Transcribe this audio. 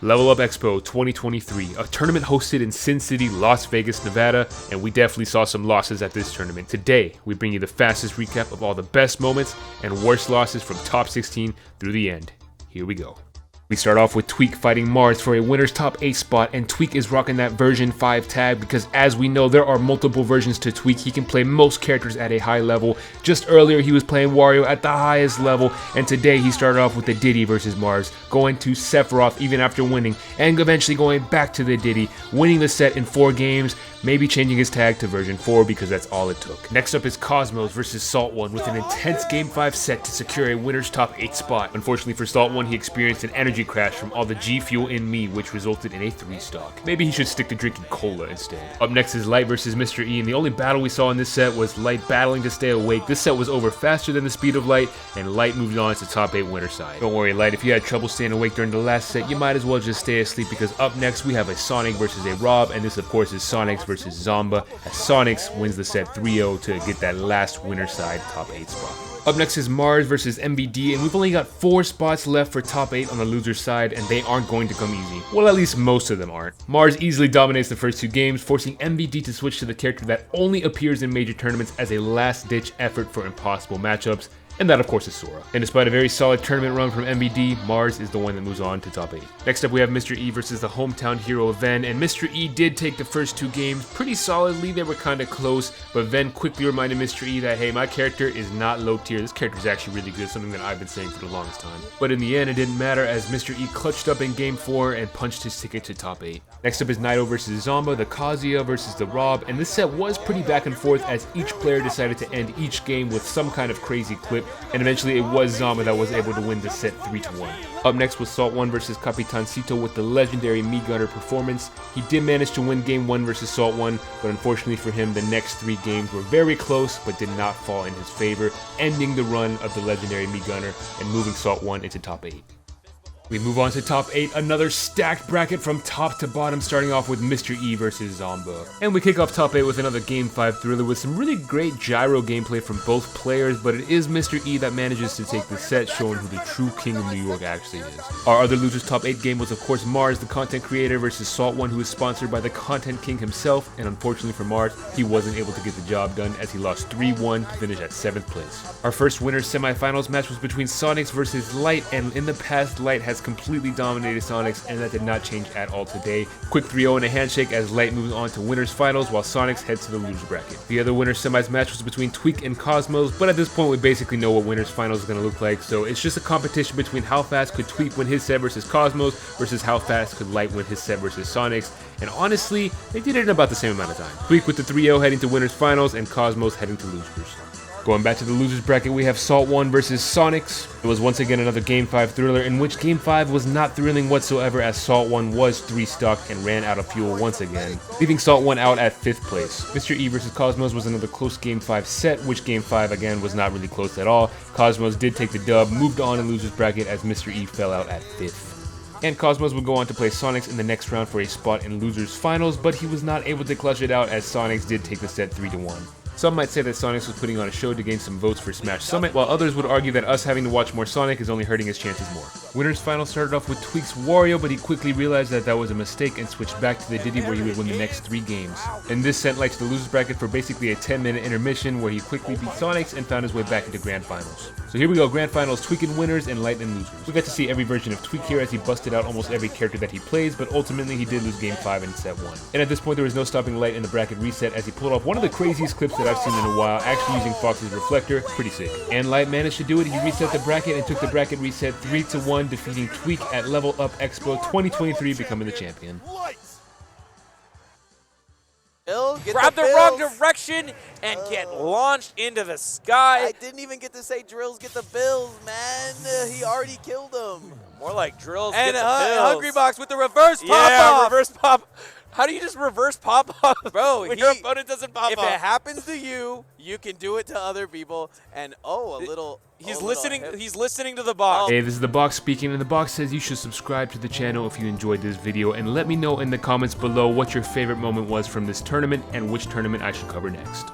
Lvl Up Expo 2023, a tournament hosted in Sin City, Las Vegas, Nevada, and we definitely saw some losses at this tournament. Today, we bring you the fastest recap of all the best moments and worst losses from top 16 through the end. Here we go. We start off with Tweek fighting Mars for a winner's top 8 spot, and Tweek is rocking that version 5 tag because as we know there are multiple versions to Tweek. He can play most characters at a high level. Just earlier he was playing Wario at the highest level, and today he started off with the Diddy versus Mars, going to Sephiroth even after winning, and eventually going back to the Diddy, winning the set in 4 games, maybe changing his tag to version 4 because that's all it took. Next up is Cosmos versus Salt One with an intense game 5 set to secure a winner's top 8 spot. Unfortunately for Salt One, he experienced an energy crash from all the G Fuel in me, which resulted in a 3 stock. Maybe he should stick to drinking cola instead. Up next is Light versus Mr. E, and the only battle we saw in this set was Light battling to stay awake. This set was over faster than the speed of Light, and Light moved on to top 8 winner side. Don't worry Light, if you had trouble staying awake during the last set, you might as well just stay asleep because up next we have a Sonic versus a Rob, and this of course is Sonix versus Zomba, as Sonix wins the set 3-0 to get that last winner side top 8 spot. Up next is Mars versus MBD, and we've only got 4 spots left for top 8 on the loser side, and they aren't going to come easy. Well, at least most of them aren't. Mars easily dominates the first 2 games, forcing MBD to switch to the character that only appears in major tournaments as a last-ditch effort for impossible matchups, and that of course is Sora. And despite a very solid tournament run from MBD, Mars is the one that moves on to top 8. Next up we have Mr. E versus the hometown hero of Ven, and Mr. E did take the first 2 games pretty solidly. They were kind of close, but Ven quickly reminded Mr. E that hey, my character is not low tier, this character is actually really good, something that I've been saying for the longest time. But in the end it didn't matter as Mr. E clutched up in game 4 and punched his ticket to top 8. Next up is Naito versus Zomba, the Kazuya versus the Rob, and this set was pretty back and forth as each player decided to end each game with some kind of crazy clip, and eventually it was Zomba that was able to win the set 3-1. Up next was Salt One versus Capitancito with the legendary Me Gunner performance. He did manage to win game 1 versus Salt One, but unfortunately for him the next 3 games were very close but did not fall in his favor, ending the run of the legendary Me Gunner and moving Salt One into top 8. We move on to top 8, another stacked bracket from top to bottom, starting off with Mr. E versus Zomba. And we kick off top 8 with another game 5 thriller with some really great gyro gameplay from both players, but it is Mr. E that manages to take the set, showing who the true king of New York actually is. Our other loser's top 8 game was of course Mars, the content creator, versus Salt One, who is sponsored by the content king himself, and unfortunately for Mars, he wasn't able to get the job done as he lost 3-1 to finish at 7th place. Our first winner's semifinals match was between Sonix versus Light, and in the past Light has completely dominated Sonix, and that did not change at all today. Quick 3-0 and a handshake as Light moves on to winners finals while Sonix heads to the loser bracket. The other winners semis match was between Tweek and Cosmos, but at this point we basically know what winners finals is going to look like, so it's just a competition between how fast could Tweek win his set versus Cosmos versus how fast could Light win his set versus Sonix, and honestly they did it in about the same amount of time. Tweek with the 3-0 heading to winners finals and Cosmos heading to losers. Going back to the losers bracket, we have Salt One versus Sonix. It was once again another game 5 thriller in which game 5 was not thrilling whatsoever as Salt One was 3 stuck and ran out of fuel once again, leaving Salt One out at 5th place. Mr. E versus Cosmos was another close game 5 set, which game 5 again was not really close at all. Cosmos did take the dub, moved on in losers bracket as Mr. E fell out at 5th. And Cosmos would go on to play Sonix in the next round for a spot in losers finals, but he was not able to clutch it out as Sonix did take the set 3-1. Some might say that Sonix was putting on a show to gain some votes for Smash Summit, while others would argue that us having to watch more Sonic is only hurting his chances more. Winners final started off with Tweek's Wario, but he quickly realized that that was a mistake and switched back to the Diddy where he would win the next 3 games. And this sent Light to the losers bracket for basically a 10-minute intermission where he quickly beat Sonix and found his way back into grand finals. So here we go, grand finals, Tweek in winners and Light in losers. We got to see every version of Tweek here as he busted out almost every character that he plays, but ultimately he did lose game 5 in set 1. And at this point there was no stopping Light in the bracket reset as he pulled off one of the craziest clips that I've seen in a while, actually using Fox's reflector. Pretty sick. And Light managed to do it. He reset the bracket and took the bracket reset 3-1, defeating Tweek at Lvl Up Expo 2023, becoming the champion. Grab the wrong direction and get launched into the sky. I didn't even get to say Drills get the bills, man. He already killed him. More like Drills And get the bills. Hungry Box with the reverse pop Yeah, off. reverse pop. How do you just reverse pop off? Bro, when your opponent doesn't pop if off? it happens to you, you can do it to other people. And He's listening. He's listening to the box. Hey, this is the box speaking, and the box says you should subscribe to the channel if you enjoyed this video, and let me know in the comments below what your favorite moment was from this tournament and which tournament I should cover next.